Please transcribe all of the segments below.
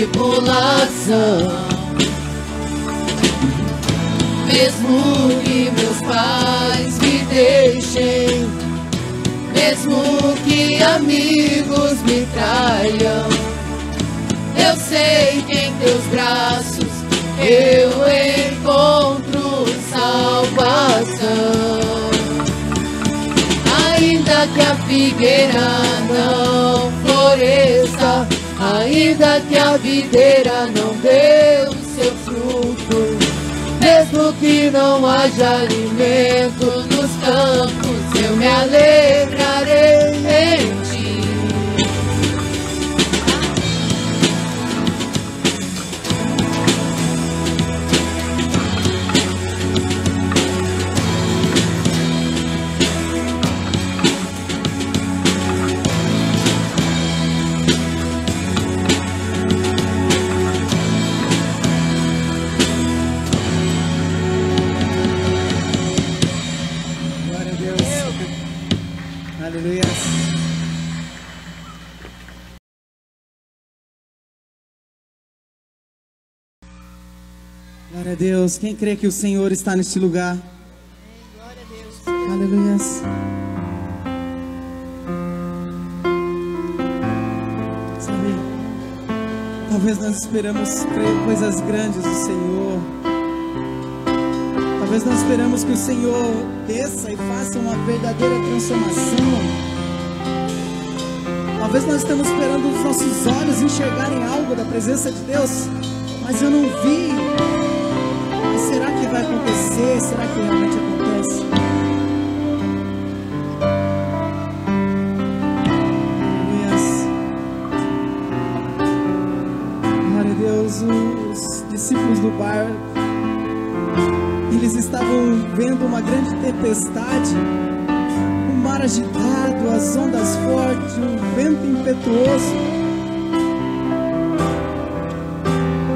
tribulação. Mesmo que meus pais me deixem, mesmo que amigos me traiam, eu sei que em teus braços eu encontro salvação. Ainda que a figueira não floresça, ainda que a videira não dê o seu fruto, mesmo que não haja alimento nos campos, eu me alegrarei em ti. Glória a Deus. Quem crê que o Senhor está neste lugar? Glória a Deus. Aleluia. Sabe, talvez nós esperamos coisas grandes do Senhor. Talvez nós esperamos que o Senhor desça e faça uma verdadeira transformação. Talvez nós estamos esperando os nossos olhos enxergarem algo da presença de Deus, mas eu não vi. Mas será que vai acontecer? Será que realmente acontece? Glória a Deus. Os discípulos do barco, eles estavam vendo uma grande tempestade, um mar agitado, as ondas fortes, um vento impetuoso.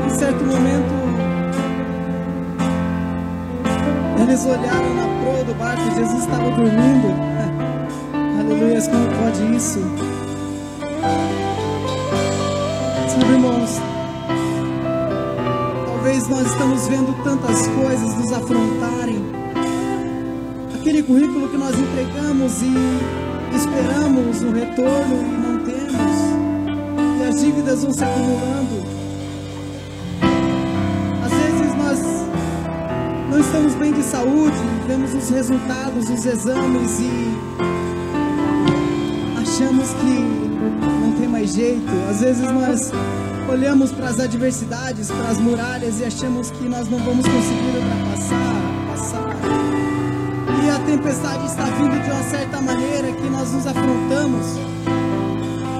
Em certo momento, eles olharam na proa do barco e Jesus estava dormindo. Aleluia, como pode isso? Sabe, irmãos, talvez nós estamos vendo tantas coisas nos afrontarem. Aquele currículo que nós entregamos e esperamos um retorno e não temos. E as dívidas vão se acumulando. Às vezes nós não estamos bem de saúde, vemos os resultados, os exames e achamos que não tem mais jeito. Às vezes nós olhamos para as adversidades, para as muralhas e achamos que nós não vamos conseguir passar. E a tempestade está vindo de uma certa maneira que nós nos afrontamos.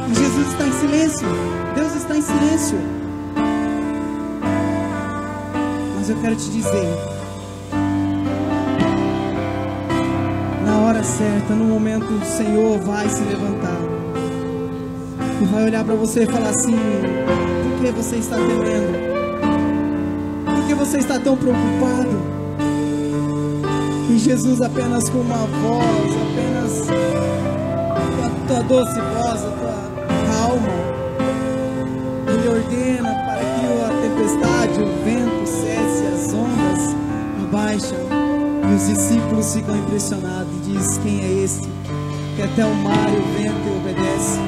E Jesus está em silêncio, Deus está em silêncio. Mas eu quero te dizer, na hora certa, no momento, o Senhor vai se levantar e vai olhar para você e falar assim: por que você está temendo? Por que você está tão preocupado? E Jesus, apenas com uma voz, apenas com a tua doce voz, a tua calma, Ele ordena para que a tempestade, o vento cesse, as ondas abaixam. E os discípulos ficam impressionados e dizem: quem é este que até o mar e o vento obedecem?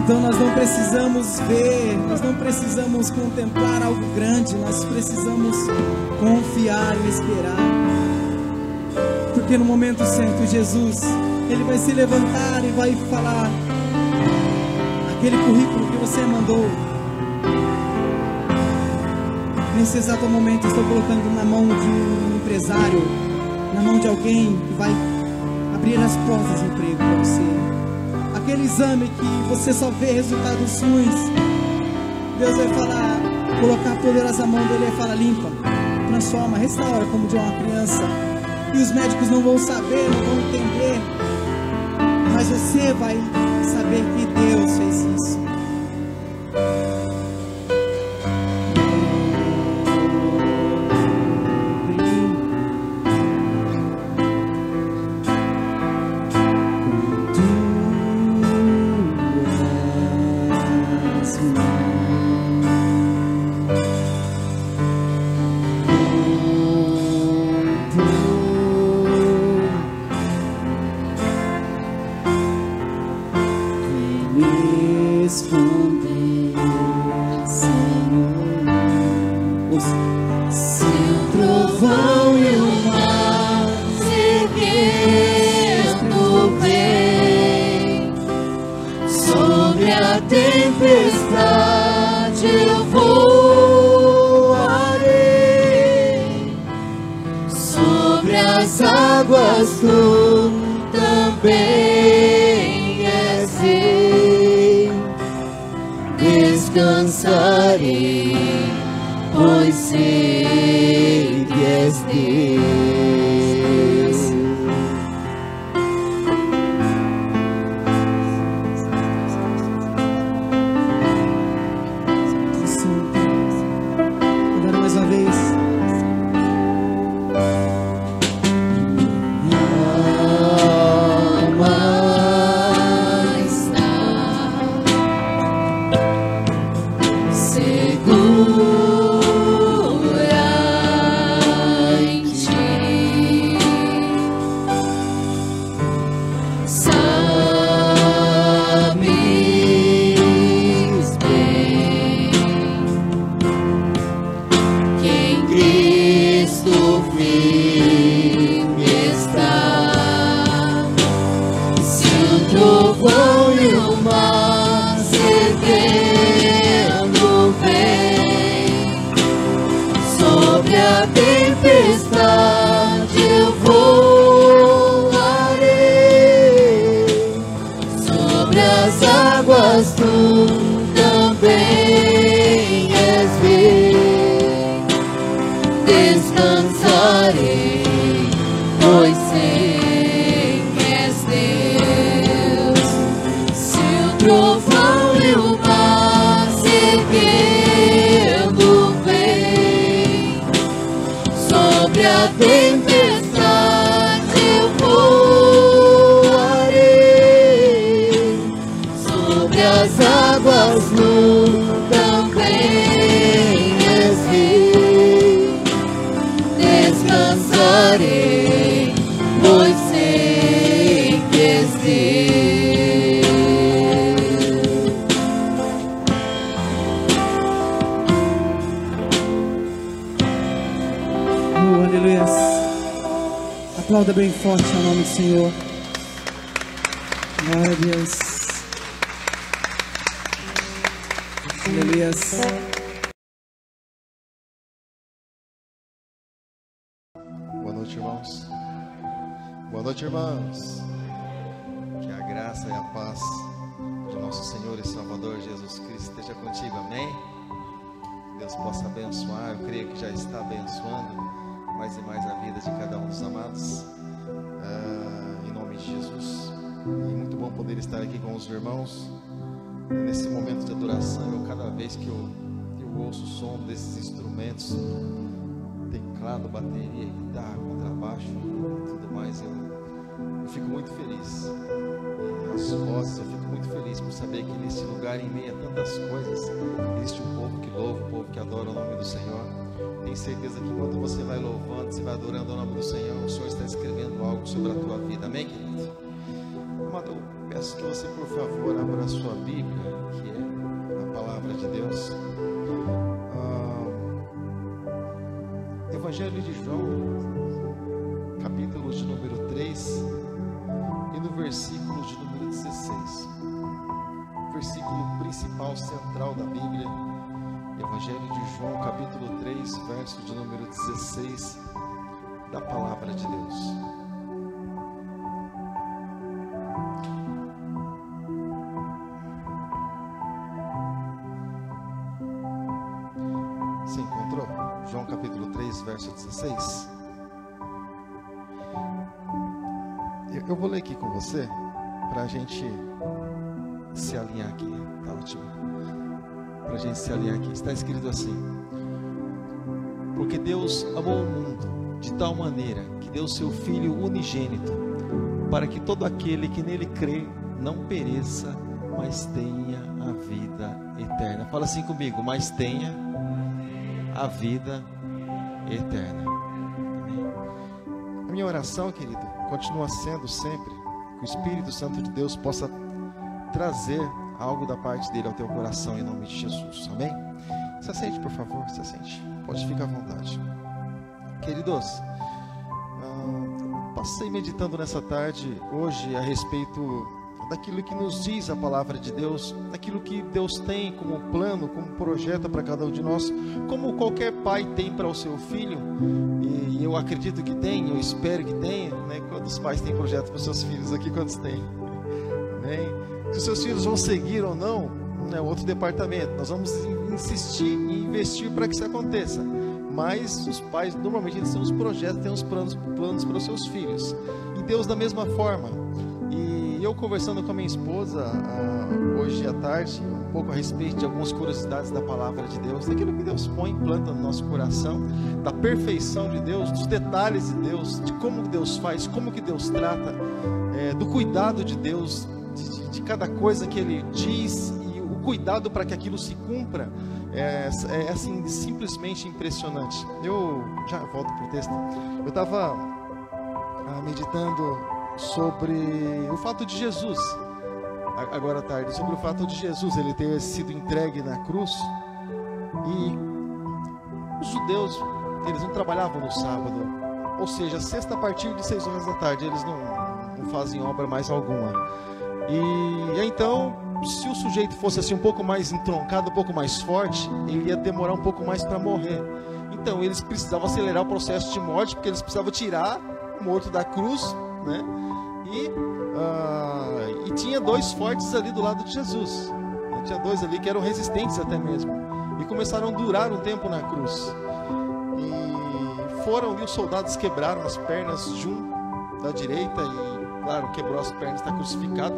Então nós não precisamos ver, nós não precisamos contemplar algo grande, nós precisamos confiar e esperar. Porque no momento certo, Jesus, Ele vai se levantar e vai falar: aquele currículo que você mandou, nesse exato momento estou colocando na mão de um empresário, na mão de alguém que vai abrir as portas de emprego para você. Aquele exame que você só vê resultados ruins, Deus vai falar, colocar a poderosa mão dele e falar: limpa, transforma, restaura como de uma criança. E os médicos não vão saber, não vão entender, mas você vai saber que Deus fez isso. responder, Senhor. Se o trovão e o mar seguindo vem, sobre a tempestade eu voarei, sobre as águas tu também és rei. Descansarei, pois sei que és Deus. Agora mais uma vez. Tempestade eu voarei, sobre as águas tu também és rei. Descansarei, pois sei que és Deus. Se o trovão e o mar seguindo vem, sobre a tempestade eu voarei, sobre as águas tu também és rei. Descansarei, pois sei que és Deus. Aleluia. Aplauda bem forte o nome do Senhor. Glória a Deus. Aleluia. Boa noite, irmãos. Boa noite, irmãos. Que a graça e a paz do nosso Senhor e Salvador Jesus Cristo esteja contigo, amém? Deus possa abençoar, eu creio que já está abençoando mais e mais a vida de cada um dos amados, em nome de Jesus. E muito bom poder estar aqui com os irmãos nesse momento de adoração. Cada vez que eu ouço o som desses instrumentos, teclado, bateria, guitarra, contrabaixo e tudo mais, eu fico muito feliz. E as vozes, eu fico muito feliz por saber que nesse lugar, em meio a tantas coisas, existe um povo que louva, um povo que adora o nome do Senhor. Tenho certeza que enquanto você vai louvando, você vai adorando o nome do Senhor, o Senhor está escrevendo algo sobre a tua vida, amém, querido? Amado, eu peço que você, por favor, abra a sua Bíblia, que é a palavra de Deus. Evangelho de João, capítulo de número 3, e no versículo de número 16. Versículo principal, central da Bíblia. Evangelho de João, capítulo 3, verso de número 16, da palavra de Deus. Você encontrou? João capítulo 3, verso 16. Eu vou ler aqui com você, para a gente se alinhar aqui, tá ótimo? Para a gente se alinhar aqui, está escrito assim: porque Deus amou o mundo de tal maneira que deu seu Filho unigênito, para que todo aquele que nele crê não pereça, mas tenha a vida eterna. Fala assim comigo: mas tenha a vida eterna. A minha oração, querido, continua sendo sempre que o Espírito Santo de Deus possa trazer algo da parte dele ao teu coração em nome de Jesus, amém? Se assente, por favor, se assente, pode ficar à vontade. Queridos, passei meditando nessa tarde, hoje, a respeito daquilo que nos diz a palavra de Deus, daquilo que Deus tem como plano, como projeto para cada um de nós, como qualquer pai tem para o seu filho, e eu acredito que tem, eu espero que tenha, né? Quantos pais têm projeto para os seus filhos aqui? Quantos têm? Amém? Se os seus filhos vão seguir ou não, é outro departamento, nós vamos insistir e investir para que isso aconteça, mas os pais, normalmente, eles têm os projetos, têm os planos para os seus filhos, e Deus da mesma forma. E eu conversando com a minha esposa hoje à tarde, um pouco a respeito de algumas curiosidades da palavra de Deus, daquilo que Deus põe, planta no nosso coração, da perfeição de Deus, dos detalhes de Deus, de como Deus faz, como que Deus trata, do cuidado de Deus, de cada coisa que Ele diz e o cuidado para que aquilo se cumpra, é assim, simplesmente impressionante. Eu já volto para o texto. Eu estava meditando sobre o fato de Jesus, agora à tarde, sobre o fato de Jesus ele ter sido entregue na cruz, e os judeus, eles não trabalhavam no sábado, ou seja, sexta a partir de 6 horas da tarde, eles não fazem obra mais alguma, e então, se o sujeito fosse assim um pouco mais entroncado, um pouco mais forte, ele ia demorar um pouco mais para morrer. Então eles precisavam acelerar o processo de morte, porque eles precisavam tirar o morto da cruz, né? E tinha 2 fortes ali do lado de Jesus, tinha 2 ali que eram resistentes até mesmo, e começaram a durar um tempo na cruz, e foram, e os soldados quebraram as pernas de um da direita, e claro, quebrou as pernas, está crucificado,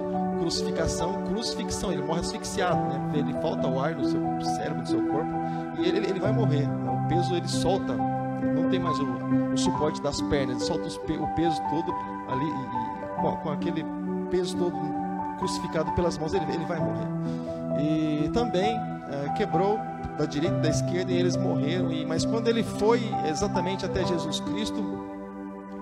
crucifixão, ele morre asfixiado, né? Ele falta o ar no seu cérebro, no seu corpo, e ele vai morrer, né? O peso ele solta, não tem mais o suporte das pernas, ele solta o peso todo ali, com aquele peso todo crucificado pelas mãos, ele vai morrer. E também quebrou da direita e da esquerda, e eles morreram. Mas quando ele foi exatamente até Jesus Cristo,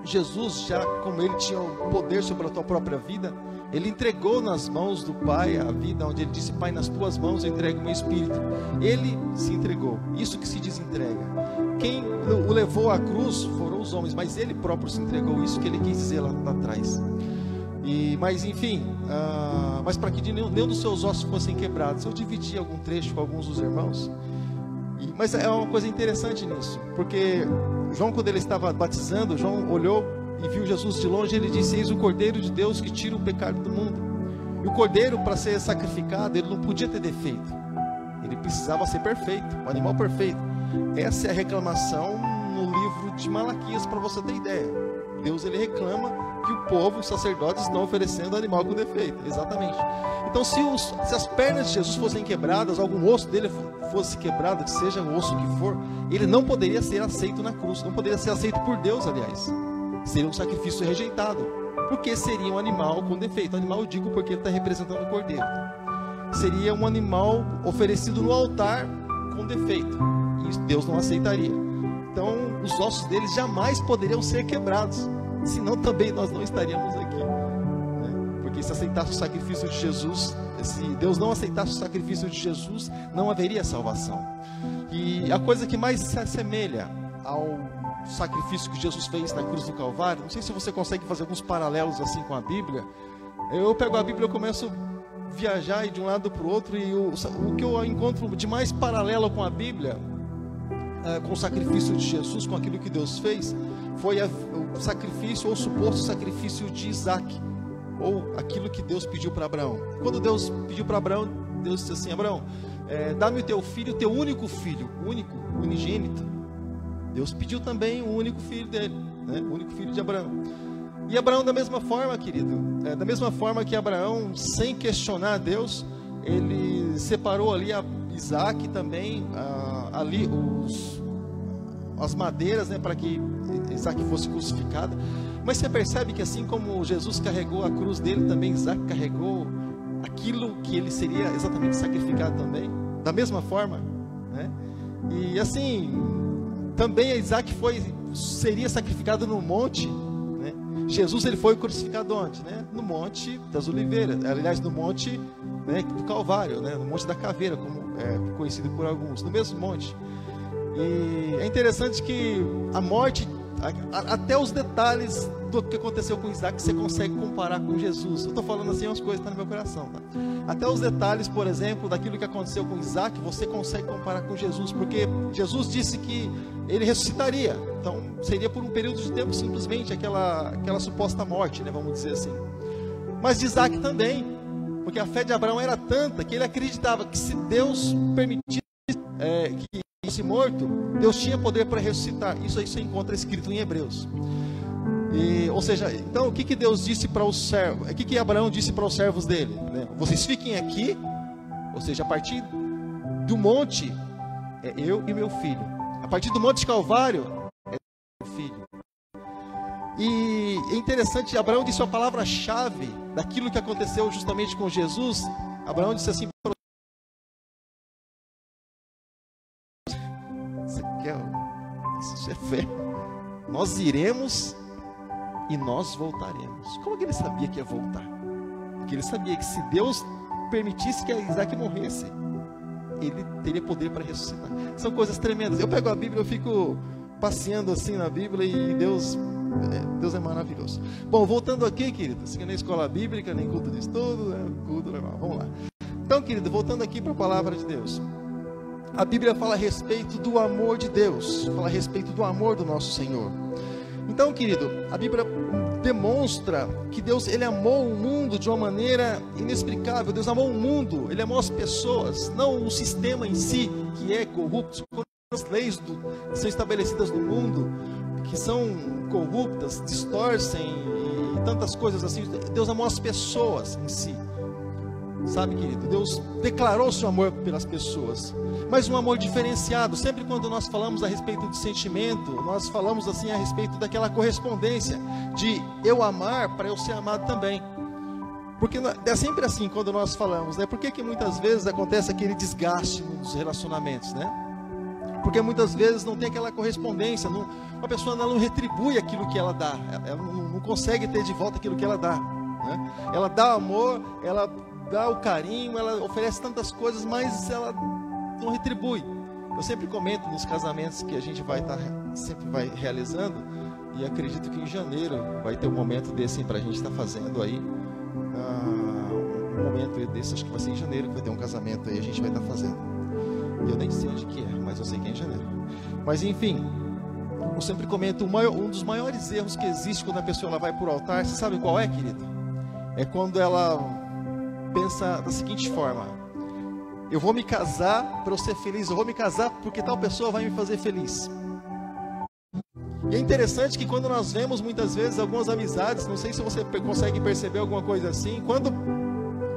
Jesus, já como ele tinha o poder sobre a tua própria vida, ele entregou nas mãos do Pai a vida, onde ele disse: Pai, nas tuas mãos eu entrego o meu espírito. Ele se entregou, isso que se diz entrega. Quem o levou à cruz foram os homens, mas ele próprio se entregou, isso que ele quis dizer lá atrás. Mas enfim, mas para que nenhum dos seus ossos fossem quebrados, eu dividi algum trecho com alguns dos irmãos, mas é uma coisa interessante nisso, porque João, quando ele estava batizando, João olhou e viu Jesus de longe, e ele disse: Eis o Cordeiro de Deus que tira o pecado do mundo. E o Cordeiro, para ser sacrificado, ele não podia ter defeito, ele precisava ser perfeito, um animal perfeito. Essa é a reclamação no livro de Malaquias, para você ter ideia. Deus, ele reclama que o povo, os sacerdotes, estão oferecendo animal com defeito, exatamente. Então, se as pernas de Jesus fossem quebradas, algum osso dele fosse quebrado, que seja o osso que for, ele não poderia ser aceito na cruz, não poderia ser aceito por Deus, aliás. Seria um sacrifício rejeitado, porque seria um animal com defeito. Animal eu digo porque ele está representando o Cordeiro. Seria um animal oferecido no altar com defeito, e Deus não aceitaria. Então os ossos deles jamais poderiam ser quebrados, senão também nós não estaríamos aqui, né? Porque se aceitasse o sacrifício de Jesus, se Deus não aceitasse o sacrifício de Jesus, não haveria salvação. E a coisa que mais se assemelha ao sacrifício que Jesus fez na cruz do Calvário, não sei se você consegue fazer alguns paralelos assim com a Bíblia. Eu pego a Bíblia, eu começo a viajar de um lado para o outro, e o que eu encontro de mais paralelo com a Bíblia, com o sacrifício de Jesus, com aquilo que Deus fez, foi o sacrifício, ou o suposto sacrifício de Isaac, ou aquilo que Deus pediu para Abraão. Quando Deus pediu para Abraão, Deus disse assim: Abraão, dá-me o teu filho, o teu único filho, unigênito. Deus pediu também o único filho dele, né? O único filho de Abraão. E Abraão, da mesma forma, querido, da mesma forma que Abraão, sem questionar Deus, ele separou ali a Isaac também, ali as madeiras, né, para que Isaac fosse crucificado. Mas você percebe que assim como Jesus carregou a cruz dele, também Isaac carregou aquilo que ele seria exatamente sacrificado também, da mesma forma, né? E assim, também Isaac seria sacrificado no monte, né? Jesus, ele foi crucificado onde? Né? No Monte das Oliveiras, aliás, no Monte, né, do Calvário, né? No Monte da Caveira, como é conhecido por alguns, no mesmo monte. E é interessante que a morte, até os detalhes do que aconteceu com Isaac, você consegue comparar com Jesus. Eu estou falando assim, umas coisas que estão no meu coração, tá? Até os detalhes, por exemplo, daquilo que aconteceu com Isaac, você consegue comparar com Jesus, porque Jesus disse que ele ressuscitaria. Então, seria por um período de tempo simplesmente aquela suposta morte, né, vamos dizer assim. Mas de Isaac também, porque a fé de Abraão era tanta que ele acreditava que se Deus permitisse que fosse morto, Deus tinha poder para ressuscitar. Isso aí você encontra escrito em Hebreus. Ou seja, então o que Deus disse para os servos? O que Abraão disse para os servos dele? Né? Vocês fiquem aqui, ou seja, a partir do monte é eu e meu filho. A partir do Monte Calvário é meu filho. E é interessante, Abraão disse a palavra-chave daquilo que aconteceu justamente com Jesus. Abraão disse assim: você quer? Isso é fé. Nós iremos e nós voltaremos. Como que ele sabia que ia voltar? Porque ele sabia que se Deus permitisse que Isaac morresse, ele teria poder para ressuscitar. São coisas tremendas. Eu pego a Bíblia, eu fico passeando assim na Bíblia e Deus é maravilhoso. Bom, voltando aqui, querido, assim, nem escola bíblica, nem culto de estudo, culto normal. Vamos lá. Então, querido, voltando aqui para a palavra de Deus. A Bíblia fala a respeito do amor de Deus, fala a respeito do amor do nosso Senhor. Então, querido, a Bíblia demonstra que Deus, ele amou o mundo de uma maneira inexplicável. Deus amou o mundo, ele amou as pessoas, não o sistema em si, que é corrupto. As leis que são estabelecidas no mundo, que são corruptas, distorcem e tantas coisas assim. Deus amou as pessoas em si. Sabe, querido, Deus declarou seu amor pelas pessoas, mas um amor diferenciado. Sempre quando nós falamos a respeito de sentimento, nós falamos assim a respeito daquela correspondência de eu amar para eu ser amado também. Porque é sempre assim quando nós falamos, né? Por que muitas vezes acontece aquele desgaste nos relacionamentos, né? Porque muitas vezes não tem aquela correspondência, uma pessoa não retribui aquilo que ela dá, ela não consegue ter de volta aquilo que ela dá, né? Ela dá amor, ela dá o carinho, ela oferece tantas coisas, mas ela não retribui. Eu sempre comento nos casamentos que a gente sempre vai realizando, e acredito que em janeiro vai ter um momento desse para a gente estar fazendo aí, um momento desse, acho que vai ser em janeiro que vai ter um casamento aí, a gente vai estar fazendo. Eu nem sei onde que é, mas eu sei que é em janeiro. Mas enfim, eu sempre comento, um dos maiores erros que existe quando a pessoa ela vai para o altar, você sabe qual é, querido? É quando ela pensa da seguinte forma: eu vou me casar para eu ser feliz, eu vou me casar porque tal pessoa vai me fazer feliz. E é interessante que quando nós vemos muitas vezes algumas amizades, não sei se você consegue perceber alguma coisa assim, quando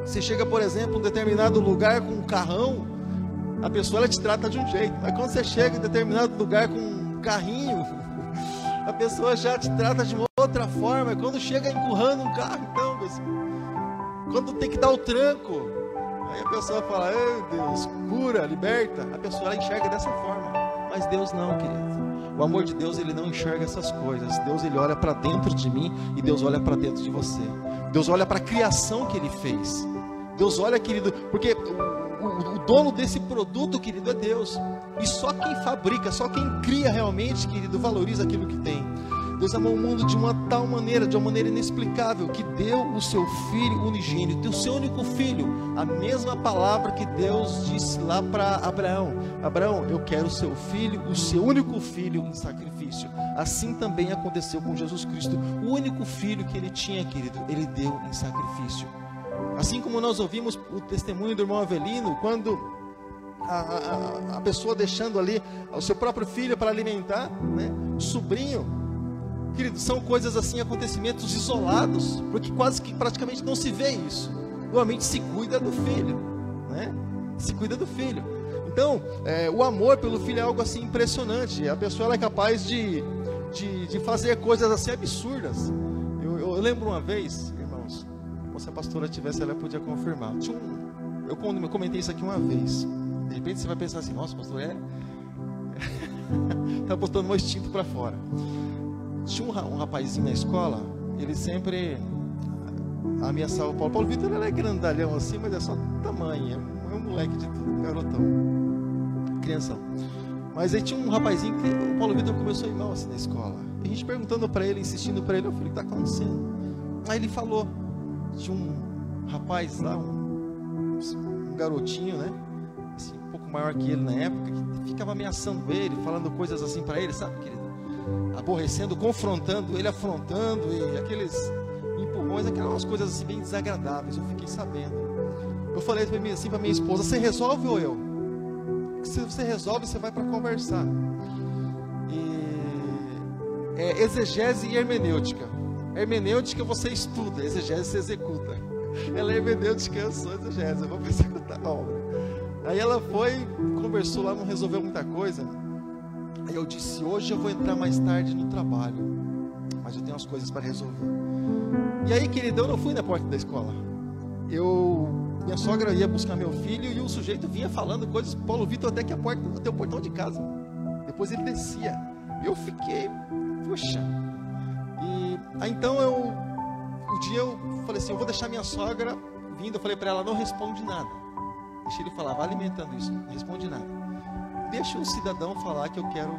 você chega, por exemplo, em um determinado lugar com um carrão, a pessoa ela te trata de um jeito, mas quando você chega em determinado lugar com um carrinho, a pessoa já te trata de uma outra forma. Quando chega empurrando um carro, então, quando tem que dar o tranco, aí a pessoa fala: ai Deus, cura, liberta. A pessoa ela enxerga dessa forma, mas Deus não, querido. O amor de Deus, ele não enxerga essas coisas. Deus, ele olha para dentro de mim e Deus olha para dentro de você. Deus olha para a criação que ele fez. Deus olha, querido, porque o dono desse produto, querido, é Deus. E só quem fabrica, só quem cria realmente, querido, valoriza aquilo que tem. Deus amou o mundo de uma tal maneira, de uma maneira inexplicável, que deu o seu Filho unigênito, o seu único filho. A mesma palavra que Deus disse lá para Abraão: Abraão, eu quero o seu filho, o seu único filho em sacrifício. Assim também aconteceu com Jesus Cristo. O único filho que ele tinha, querido, ele deu em sacrifício. Assim como nós ouvimos o testemunho do irmão Avelino, quando a pessoa deixando ali o seu próprio filho para alimentar, né, o sobrinho, querido, são coisas assim, acontecimentos isolados, porque quase que praticamente não se vê isso. Normalmente se cuida do filho, né? Se cuida do filho. Então, o amor pelo filho é algo assim impressionante. A pessoa ela é capaz de fazer coisas assim absurdas. Eu lembro uma vez, irmãos, se a pastora tivesse, ela podia confirmar. Eu comentei isso aqui uma vez. De repente você vai pensar assim: nossa, pastor, está botando meu instinto para fora. Tinha um rapazinho na escola, ele sempre ameaçava o Paulo. Paulo Vitor, ele é grandalhão assim, mas é só tamanho, é um moleque de tudo, um garotão, crianção. Mas aí tinha um rapazinho que o Paulo Vitor começou a ir mal assim na escola. E a gente perguntando para ele, insistindo para ele, eu falei, o que está acontecendo? Aí ele falou, tinha um rapaz lá, um garotinho, né? Assim, um pouco maior que ele na época, que ficava ameaçando ele, falando coisas assim para ele, sabe, querido? Aborrecendo, confrontando, ele afrontando, e aqueles empurrões, aquelas coisas assim bem desagradáveis. Eu fiquei sabendo. Eu falei assim para minha esposa, você resolve ou eu? Se você resolve, você vai para conversar. E é exegese e hermenêutica. Hermenêutica você estuda, exegese você executa. Ela é hermenêutica, eu sou exegese, eu vou executar a obra. Aí ela foi, conversou lá, não resolveu muita coisa. Aí eu disse, hoje eu vou entrar mais tarde no trabalho, mas eu tenho umas coisas para resolver. E aí, querido, eu não fui na porta da escola. Minha sogra ia buscar meu filho e o sujeito vinha falando coisas, Paulo Vitor, até que até o portão de casa. Depois ele descia. Eu fiquei, puxa. E aí então um dia eu falei assim, eu vou deixar minha sogra vindo. Eu falei para ela, não responde nada. Deixa ele falar, vai alimentando isso, não responde nada. Deixa o cidadão falar que eu quero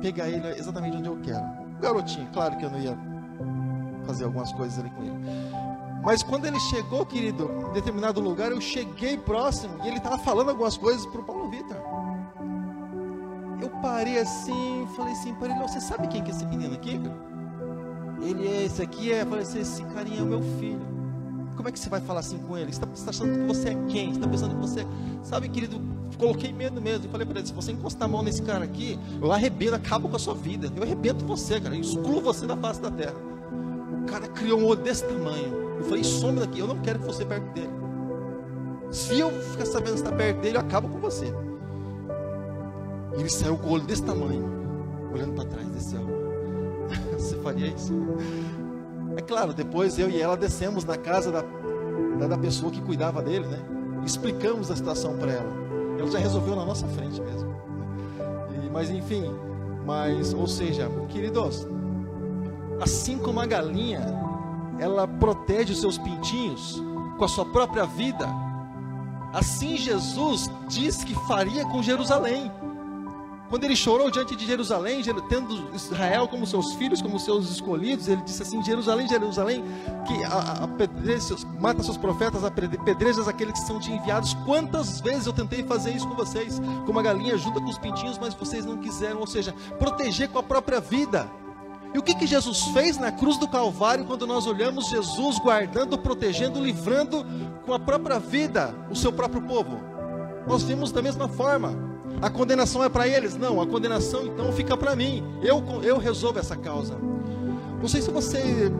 pegar ele exatamente onde eu quero. O garotinho, claro que eu não ia fazer algumas coisas ali com ele. Mas quando ele chegou, querido, em determinado lugar, eu cheguei próximo e ele estava falando algumas coisas para o Paulo Vitor. Eu parei assim, falei assim para ele, você sabe quem que é esse menino aqui? Ele é esse aqui, eu falei assim, esse carinha é o meu filho. Como é que você vai falar assim com ele? Você está achando que você é quem? Você está pensando que você... Sabe, querido, coloquei medo mesmo. Eu falei para ele, se você encostar a mão nesse cara aqui, eu arrebento, acabo com a sua vida. Eu arrebento você, cara, eu excluo você da face da terra. O cara criou um olho desse tamanho. Eu falei, some daqui, eu não quero que você perto dele. Se eu ficar sabendo que você está perto dele, eu acabo com você. E ele saiu com o olho desse tamanho, olhando para trás desse alma. Você faria isso? É claro, depois eu e ela descemos na casa da pessoa que cuidava dele, né? Explicamos a situação para ela. Ela já resolveu na nossa frente mesmo. Mas enfim, ou seja, queridos, assim como a galinha, ela protege os seus pintinhos com a sua própria vida, assim Jesus diz que faria com Jerusalém. Quando ele chorou diante de Jerusalém, tendo Israel como seus filhos, como seus escolhidos, ele disse assim, Jerusalém, Jerusalém, que mata seus profetas, apedrejas aqueles que são te enviados. Quantas vezes eu tentei fazer isso com vocês, como a galinha junta com os pintinhos, mas vocês não quiseram, ou seja, proteger com a própria vida. E o que Jesus fez na cruz do Calvário, quando nós olhamos Jesus guardando, protegendo, livrando com a própria vida o seu próprio povo? Nós vimos da mesma forma. A condenação é para eles? Não, a condenação então fica para mim. Eu resolvo essa causa. Não sei se você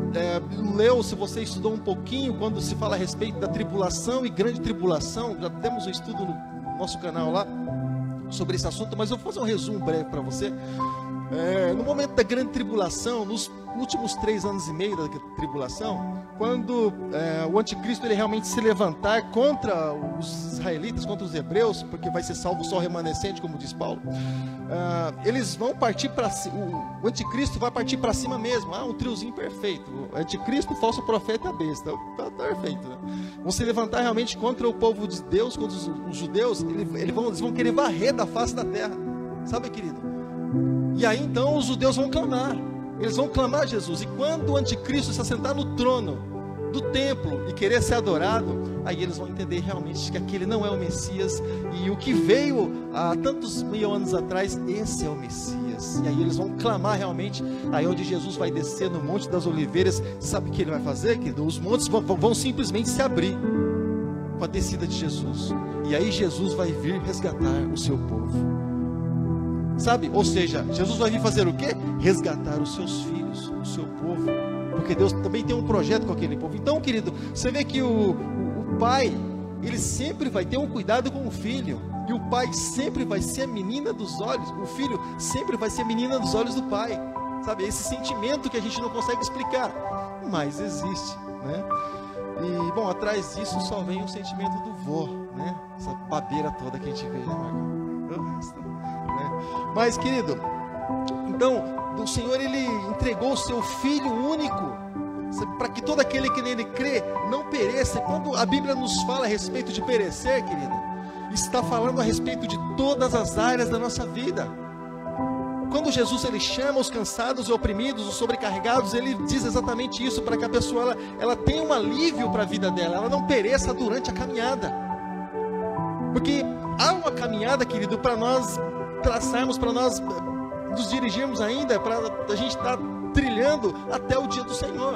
leu, se você estudou um pouquinho quando se fala a respeito da tribulação e grande tribulação. Já temos um estudo no nosso canal lá sobre esse assunto, mas eu vou fazer um resumo breve para você. No momento da grande tribulação, nos últimos 3 anos e meio da tribulação, quando o anticristo ele realmente se levantar contra os israelitas, contra os hebreus, porque vai ser salvo só o remanescente, como diz Paulo, eles vão partir para o anticristo vai partir para cima mesmo. Um triozinho perfeito, o anticristo, o falso profeta e a besta, tá perfeito, né? Vão se levantar realmente contra o povo de Deus, contra os judeus. Eles vão querer varrer da face da terra, sabe, querido? E aí então os judeus vão clamar, eles vão clamar a Jesus. E quando o anticristo se assentar no trono do templo e querer ser adorado, aí eles vão entender realmente que aquele não é o Messias, e o que veio há tantos mil anos atrás, esse é o Messias. E aí eles vão clamar realmente. Aí onde Jesus vai descer no Monte das Oliveiras, sabe o que ele vai fazer, querido? Os montes vão simplesmente se abrir com a descida de Jesus, e aí Jesus vai vir resgatar o seu povo. Sabe? Ou seja, Jesus vai vir fazer o quê? Resgatar os seus filhos, o seu povo. Porque Deus também tem um projeto com aquele povo. Então, querido, você vê que o pai, ele sempre vai ter um cuidado com o filho. E o pai sempre vai ser a menina dos olhos. O filho sempre vai ser a menina dos olhos do pai. Sabe? Esse sentimento que a gente não consegue explicar, mas existe, né? E, bom, atrás disso só vem o sentimento do vô, né? Essa babeira toda que a gente vê, né, Marcão? Mas, querido, então o Senhor ele entregou o seu Filho único para que todo aquele que nele crê não pereça. Quando a Bíblia nos fala a respeito de perecer, querido, está falando a respeito de todas as áreas da nossa vida. Quando Jesus ele chama os cansados e oprimidos, os sobrecarregados, ele diz exatamente isso, para que a pessoa ela tenha um alívio para a vida dela, ela não pereça durante a caminhada. Porque há uma caminhada, querido, para nós traçarmos, para nós nos dirigirmos ainda, para a gente estar trilhando até o dia do Senhor.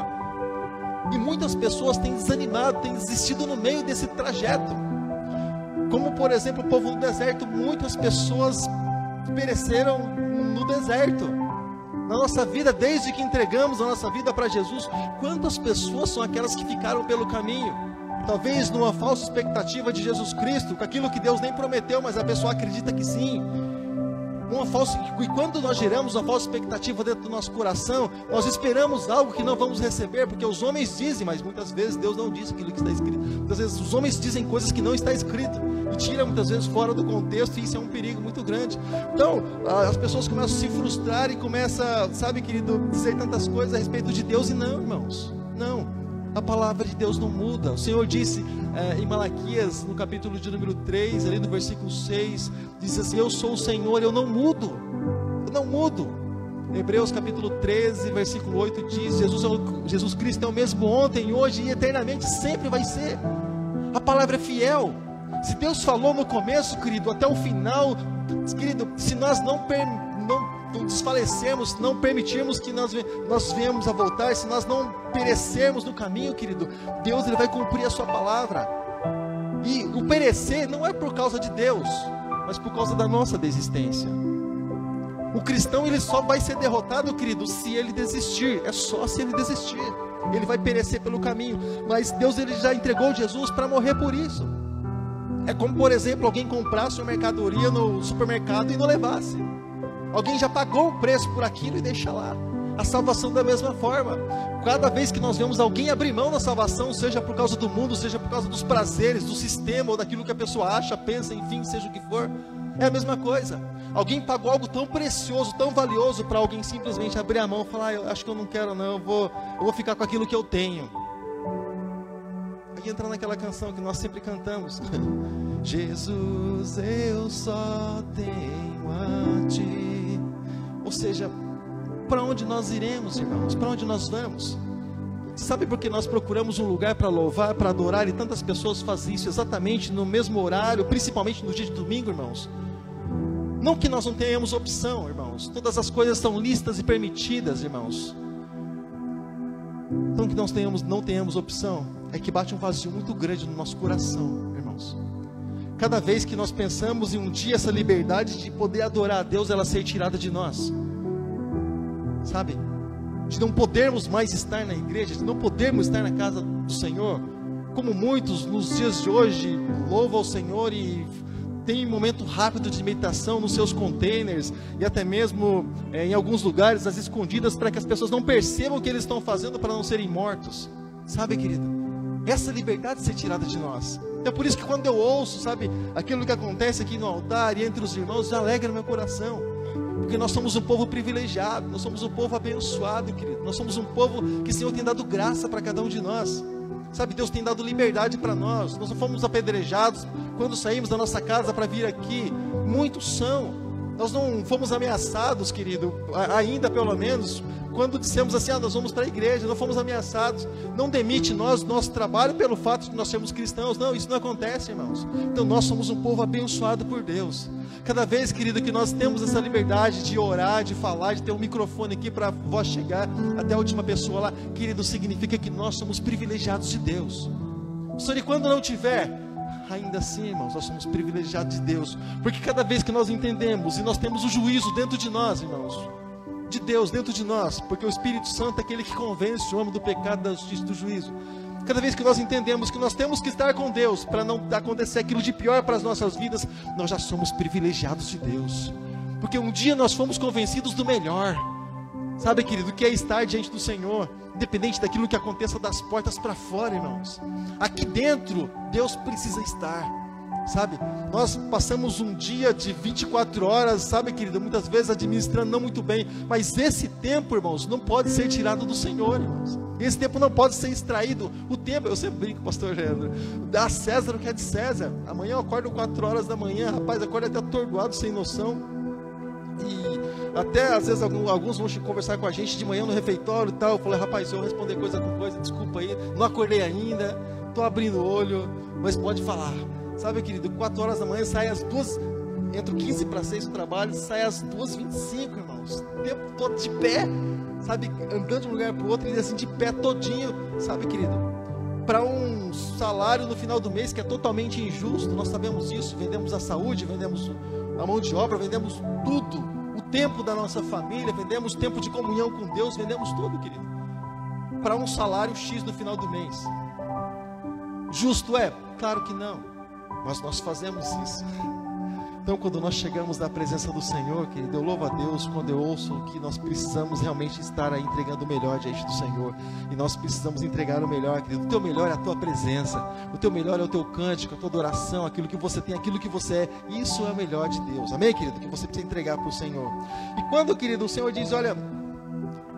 E muitas pessoas têm desanimado, têm desistido no meio desse trajeto. Como, por exemplo, o povo do deserto, muitas pessoas pereceram no deserto. Na nossa vida, desde que entregamos a nossa vida para Jesus, quantas pessoas são aquelas que ficaram pelo caminho? Talvez numa falsa expectativa de Jesus Cristo, com aquilo que Deus nem prometeu, mas a pessoa acredita que sim. E quando nós geramos uma falsa expectativa dentro do nosso coração, nós esperamos algo que não vamos receber, porque os homens dizem, mas muitas vezes Deus não diz aquilo que está escrito. Muitas vezes os homens dizem coisas que não está escrito, e tira muitas vezes fora do contexto, e isso é um perigo muito grande. Então, as pessoas começam a se frustrar e começam, sabe, querido, dizer tantas coisas a respeito de Deus, e não, irmãos, não. A palavra de Deus não muda. O Senhor disse em Malaquias, no capítulo de número 3, ali no versículo 6, diz assim: eu sou o Senhor, eu não mudo. Eu não mudo. Hebreus capítulo 13, versículo 8 diz: Jesus Cristo é o mesmo ontem, hoje e eternamente, sempre vai ser. A palavra é fiel. Se Deus falou no começo, querido, até o final, querido, se nós não desfalecermos, não permitirmos que nós venhamos a voltar, se nós não perecermos no caminho, querido, Deus ele vai cumprir a sua palavra. E o perecer não é por causa de Deus, mas por causa da nossa desistência. O cristão ele só vai ser derrotado, querido, se ele desistir. É só se ele desistir. Ele vai perecer pelo caminho. Mas Deus ele já entregou Jesus para morrer por isso. É como, por exemplo, alguém comprasse uma mercadoria no supermercado e não levasse. Alguém já pagou o preço por aquilo e deixa lá. A salvação da mesma forma. Cada vez que nós vemos alguém abrir mão da salvação, seja por causa do mundo, seja por causa dos prazeres, do sistema, ou daquilo que a pessoa acha, pensa, enfim, seja o que for, é a mesma coisa. Alguém pagou algo tão precioso, tão valioso, para alguém simplesmente abrir a mão e falar: eu acho que eu não quero não, eu vou ficar com aquilo que eu tenho. Aí entra naquela canção que nós sempre cantamos: Jesus, eu só tenho a Ti. Ou seja, para onde nós iremos, irmãos? Para onde nós vamos? Sabe por que nós procuramos um lugar para louvar, para adorar, e tantas pessoas fazem isso exatamente no mesmo horário, principalmente no dia de domingo, irmãos? Não que nós não tenhamos opção, irmãos. Todas as coisas são listas e permitidas, irmãos. Então que nós não tenhamos opção, é que bate um vazio muito grande no nosso coração, irmãos. Cada vez que nós pensamos em um dia essa liberdade de poder adorar a Deus, ela ser tirada de nós, sabe? De não podermos mais estar na igreja, de não podermos estar na casa do Senhor, como muitos nos dias de hoje louvam ao Senhor e tem um momento rápido de meditação nos seus containers, e até mesmo em alguns lugares, às escondidas, para que as pessoas não percebam o que eles estão fazendo para não serem mortos, sabe, querido? Essa liberdade ser tirada de nós. É por isso que quando eu ouço, sabe, aquilo que acontece aqui no altar e entre os irmãos, alegra no meu coração. Porque nós somos um povo privilegiado, nós somos um povo abençoado, querido. Nós somos um povo que o Senhor tem dado graça para cada um de nós. Sabe, Deus tem dado liberdade para nós. Nós não fomos apedrejados quando saímos da nossa casa para vir aqui. Muitos são. Nós não fomos ameaçados, querido, ainda pelo menos, quando dissemos assim: nós vamos para a igreja. Não fomos ameaçados. Não demite nós nosso trabalho pelo fato de nós sermos cristãos. Não, isso não acontece, irmãos. Então nós somos um povo abençoado por Deus. Cada vez, querido, que nós temos essa liberdade de orar, de falar, de ter um microfone aqui para a voz chegar até a última pessoa lá, querido, significa que nós somos privilegiados de Deus. Só que quando não tiver, ainda assim, irmãos, nós somos privilegiados de Deus. Porque cada vez que nós entendemos e nós temos o juízo dentro de nós, irmãos, de Deus dentro de nós, porque o Espírito Santo é aquele que convence o homem do pecado, da justiça e do juízo. Cada vez que nós entendemos que nós temos que estar com Deus para não acontecer aquilo de pior para as nossas vidas, nós já somos privilegiados de Deus. Porque um dia nós fomos convencidos do melhor. Sabe, querido, que é estar diante do Senhor, independente daquilo que aconteça das portas para fora, irmãos. Aqui dentro, Deus precisa estar. sabe? Nós passamos um dia de 24 horas, sabe, querido, muitas vezes administrando não muito bem, mas esse tempo, irmãos, não pode ser tirado do Senhor, irmãos. Esse tempo não pode ser extraído. O tempo, eu sempre brinco, pastor Leandro, dá a César o que é de César. Amanhã eu acordo 4 horas da manhã, rapaz, acordo até atordoado, sem noção. E até às vezes alguns vão conversar com a gente de manhã no refeitório e tal. Eu falei, rapaz, se eu responder coisa com coisa, desculpa aí, não acordei ainda, estou abrindo o olho, mas pode falar. Sabe, querido, 4 horas da manhã sai às 2, entro 15 para 6 do trabalho, sai às 2h25, irmãos, o tempo todo de pé, sabe, andando de um lugar para o outro, e assim de pé todinho, sabe, querido, para um salário no final do mês que é totalmente injusto. Nós sabemos isso, vendemos a saúde, vendemos a mão de obra, vendemos tudo, o tempo da nossa família, vendemos tempo de comunhão com Deus, vendemos tudo, querido, para um salário X no final do mês. Justo é? Claro que não. Mas nós fazemos isso. Então, quando nós chegamos na presença do Senhor, querido, eu louvo a Deus quando eu ouço que nós precisamos realmente estar aí entregando o melhor diante do Senhor. E nós precisamos entregar o melhor, querido. O teu melhor é a tua presença, o teu melhor é o teu cântico, a tua adoração, aquilo que você tem, aquilo que você é. Isso é o melhor de Deus, amém, querido? Que você precisa entregar para o Senhor. E quando, querido, o Senhor diz, olha,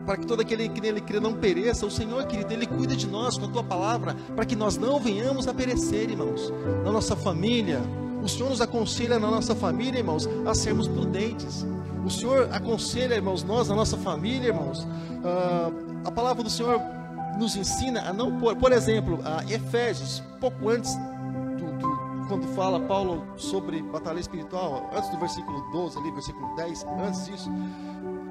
para que todo aquele que nele crê não pereça, o Senhor, querido, Ele cuida de nós com a tua palavra, para que nós não venhamos a perecer, irmãos. Na nossa família, o Senhor nos aconselha na nossa família, irmãos, a sermos prudentes. O Senhor aconselha, irmãos, nós, a nossa família, irmãos, a palavra do Senhor nos ensina a não pôr, por exemplo, Efésios, pouco antes, quando fala Paulo sobre batalha espiritual, antes do versículo 12, ali, versículo 10, antes disso,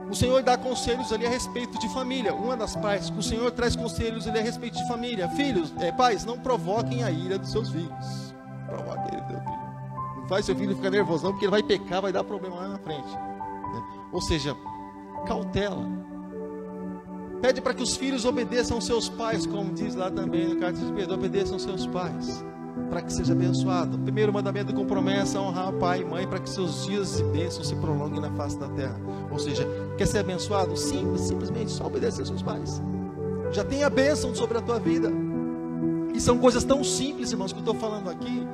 o Senhor dá conselhos ali a respeito de família. Uma das partes que o Senhor traz conselhos ali a respeito de família. Filhos, pais, não provoquem a ira dos seus filhos. Provoque a ira do teu filho. Não faz seu filho ficar nervosão, porque ele vai pecar, vai dar problema lá na frente, né? Ou seja, cautela. Pede para que os filhos obedeçam aos seus pais, como diz lá também no Carta de Pedro, obedeçam aos seus pais, para que seja abençoado. O primeiro mandamento com promessa é honrar pai e mãe, para que seus dias de bênção se prolonguem na face da terra. Ou seja, quer ser abençoado? Simplesmente só obedecer aos seus pais. Já tem a bênção sobre a tua vida. E são coisas tão simples, irmãos, que eu estou falando aqui,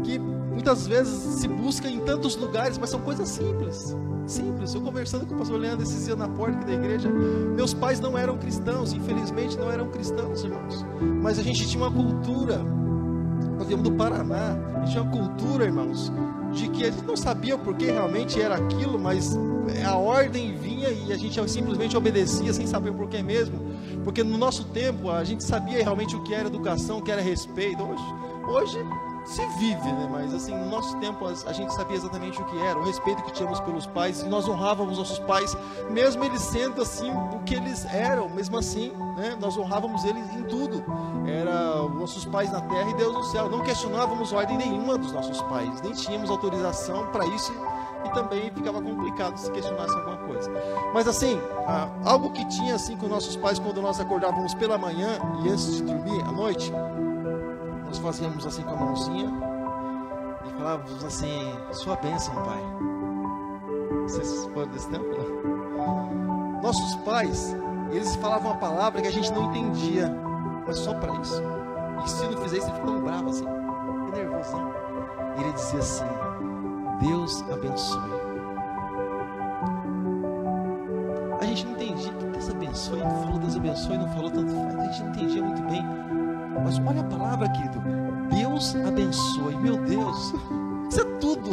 que muitas vezes se busca em tantos lugares, mas são coisas simples. Simples. Eu conversando com o pastor Leandro esses dias na porta aqui da igreja, meus pais não eram cristãos, infelizmente não eram cristãos, irmãos, mas a gente tinha uma cultura. Nós viemos do Paraná, a gente tinha uma cultura, irmãos, de que a gente não sabia o porquê realmente era aquilo, mas a ordem vinha e a gente simplesmente obedecia sem saber o porquê mesmo, porque no nosso tempo a gente sabia realmente o que era educação, o que era respeito. Hoje se vive, né? Mas assim, no nosso tempo a gente sabia exatamente o que era, o respeito que tínhamos pelos pais, e nós honrávamos nossos pais, mesmo eles sendo assim o que eles eram, mesmo assim, né? Nós honrávamos eles em tudo. Era nossos pais na terra e Deus no céu. Não questionávamos ordem nenhuma dos nossos pais, nem tínhamos autorização para isso, e também ficava complicado se questionasse alguma coisa. Mas assim, algo que tinha assim com nossos pais, quando nós acordávamos pela manhã e antes de dormir à noite, nós fazíamos assim com a mãozinha e falávamos assim: sua bênção, pai. Vocês foram desse tempo? Nossos pais, eles falavam uma palavra que a gente não entendia, mas só para isso. E se não fizer isso, ele ficava bravo assim, nervosão. E ele dizia assim: Deus abençoe. A gente não entendia, que Deus abençoe, não falou Deus abençoe, não falou tanto faz, a gente não entendia muito bem. Mas olha a palavra, querido, Deus abençoe. Meu Deus, isso é tudo.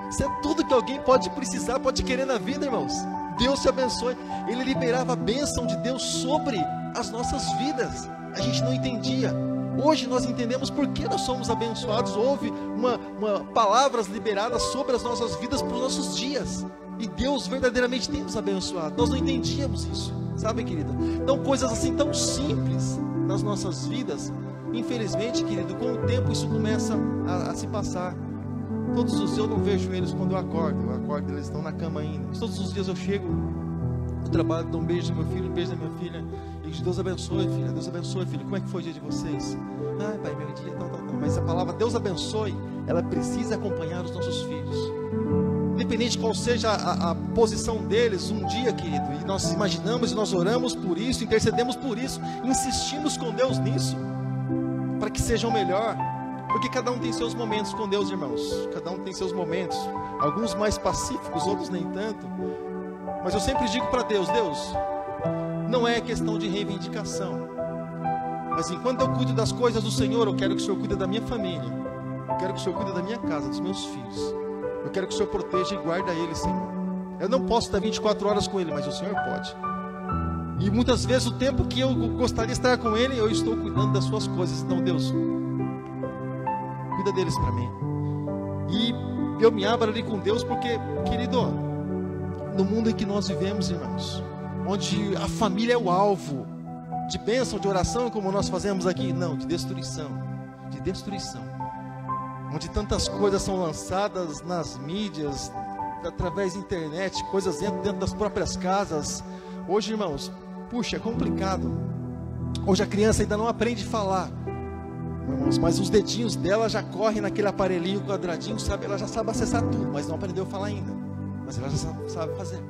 Isso é tudo que alguém pode precisar, pode querer na vida, irmãos. Deus te abençoe. Ele liberava a bênção de Deus sobre as nossas vidas. A gente não entendia. Hoje nós entendemos por que nós somos abençoados. Houve palavras liberadas sobre as nossas vidas para os nossos dias. E Deus verdadeiramente tem nos abençoado. Nós não entendíamos isso, sabe, querido? Então, coisas assim tão simples nas nossas vidas, infelizmente, querido, com o tempo isso começa a se passar. Todos os dias eu não vejo eles quando eu acordo, eles estão na cama ainda. Todos os dias eu chego do trabalho, dou um beijo no meu filho, um beijo na minha filha, e digo: Deus abençoe, filha, Deus abençoe, filho. Como é que foi o dia de vocês? Ai, pai, meu dia, tal. Mas a palavra Deus abençoe, ela precisa acompanhar os nossos filhos. Independente de qual seja a posição deles, um dia, querido, e nós imaginamos e nós oramos por isso, intercedemos por isso, insistimos com Deus nisso, para que sejam melhor, Porque cada um tem seus momentos com Deus, irmãos. Cada um tem seus momentos. Alguns mais pacíficos, outros nem tanto. Mas eu sempre digo para Deus, Deus, não é questão de reivindicação. Mas enquanto eu cuido das coisas do Senhor, eu quero que o Senhor cuide da minha família. Eu quero que o Senhor cuide da minha casa, dos meus filhos. Eu quero que o Senhor proteja e guarde eles, Senhor. Eu não posso estar 24 horas com Ele, mas o Senhor pode. E muitas vezes o tempo que eu gostaria de estar com Ele, eu estou cuidando das suas coisas. Então, Deus, cuida deles para mim. E eu me abro ali com Deus, porque, querido, no mundo em que nós vivemos, irmãos, onde a família é o alvo de bênção, de oração, como nós fazemos aqui, não, de destruição, onde tantas coisas são lançadas nas mídias, através da internet, coisas dentro das próprias casas. Hoje, irmãos, puxa, é complicado. Hoje a criança ainda não aprende a falar, irmãos, mas os dedinhos dela já correm naquele aparelhinho quadradinho, sabe? Ela já sabe acessar tudo, mas não aprendeu a falar ainda, mas ela já sabe fazer.